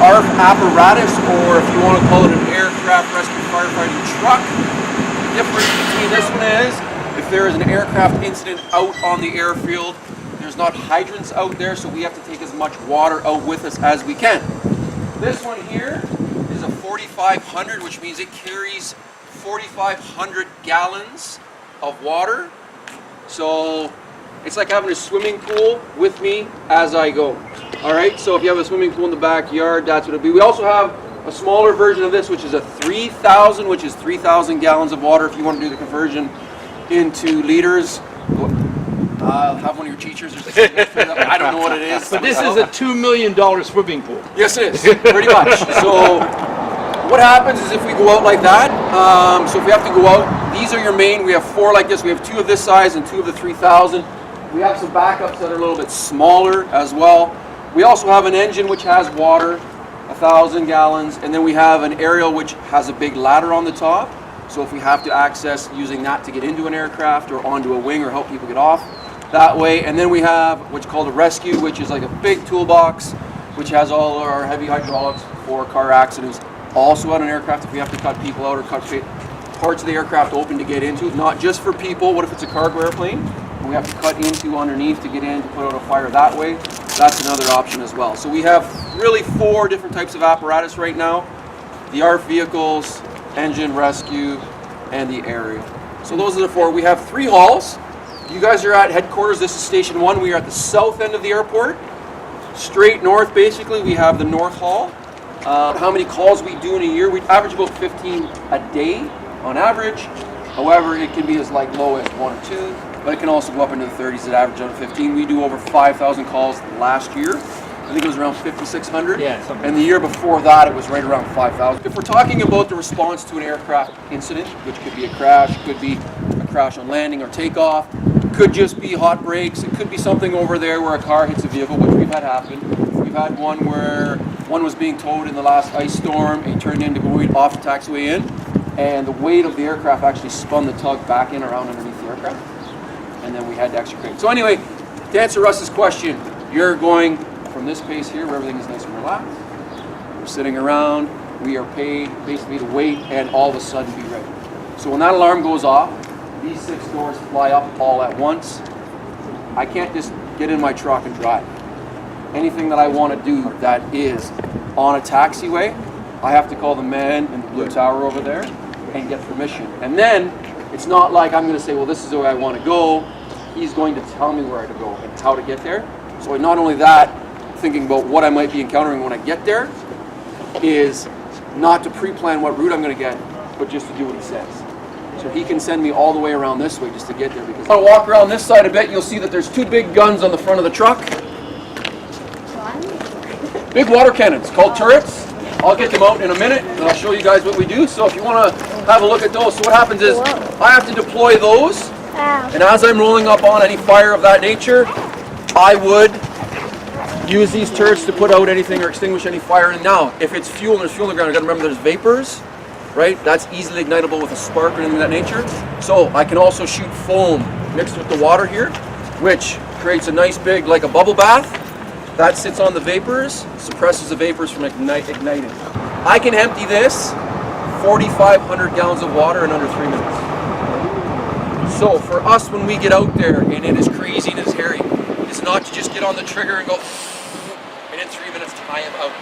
ARF apparatus, or if you want to call it an aircraft rescue firefighting truck. The difference between this one is, if there is an aircraft incident out on the airfield, there's not hydrants out there, so we have to take as much water out with us as we can. This one here is a 4500, which means it carries 4,500 gallons of water. So it's like having a swimming pool with me as I go. All right, so if you have a swimming pool in the backyard, that's what it'll be. We also have a smaller version of this, which is a 3,000, which is 3,000 gallons of water if you want to do the conversion into liters. I'll have one of your teachers. I don't know what it is. But this is a $2 million swimming pool. Yes, it is, pretty much. So what happens is if we go out like that, so if we have to go out, these are your main, we have 4 like this, we have 2 of this size and 2 of the 3,000. We have some backups that are a little bit smaller as well. We also have an engine which has water, 1,000 gallons, and then we have an aerial which has a big ladder on the top. So if we have to access using that to get into an aircraft or onto a wing or help people get off that way. And then we have what's called a rescue, which is like a big toolbox, which has all our heavy hydraulics for car accidents. Also on an aircraft, if we have to cut people out or cut parts of the aircraft open to get into, not just for people. What if it's a cargo airplane and we have to cut into underneath to get in to put out a fire that way? That's another option as well. So we have really 4 different types of apparatus right now: the ARF vehicles, engine, rescue, and the aerial. So those are the 4. We have 3 halls. You guys are at headquarters. This is station 1. We are at the south end of the airport. Straight north, basically, we have the north hall. How many calls we do in a year? We average about 15 a day on average. However, it can be as like low as 1 or 2, but it can also go up into the 30s at average on 15. We do over 5,000 calls last year. I think it was around 5,600. Yeah, and the year before that, it was right around 5,000. If we're talking about the response to an aircraft incident, which could be a crash, could be a crash on landing or takeoff, could just be hot brakes, it could be something over there where a car hits a vehicle, which we've had happen. We've had one where one was being towed in the last ice storm and turned into going off the taxiway in, and the weight of the aircraft actually spun the tug back in around underneath the aircraft, and then we had to extricate. So anyway, to answer Russ's question, you're going from this pace here where everything is nice and relaxed. We're sitting around, we are paid basically to wait and all of a sudden be ready. So when that alarm goes off, these 6 doors fly up all at once. I can't just get in my truck and drive. Anything that I want to do that is on a taxiway, I have to call the man in the blue tower over there and get permission. And then it's not like I'm going to say, well, this is the way I want to go. He's going to tell me where to go and how to get there. So not only that, thinking about what I might be encountering when I get there is not to pre-plan what route I'm going to get, but just to do what he says. So he can send me all the way around this way just to get there. Because I'll walk around this side a bit, you'll see that there's 2 big guns on the front of the truck. Big water cannons called turrets. I'll get them out in a minute and I'll show you guys what we do. So if you want to have a look at those, so what happens is I have to deploy those, and as I'm rolling up on any fire of that nature, I would use these turrets to put out anything or extinguish any fire. And now, if it's fuel and there's fuel on the ground, I gotta remember there's vapors, right? That's easily ignitable with a spark or anything of that nature. So I can also shoot foam mixed with the water here, which creates a nice big, like a bubble bath. That sits on the vapors, suppresses the vapors from igniting. I can empty this 4,500 gallons of water in under 3 minutes. So for us, when we get out there and it is crazy and it's hairy, it's not to just get on the trigger and go, and in 3 minutes I am out.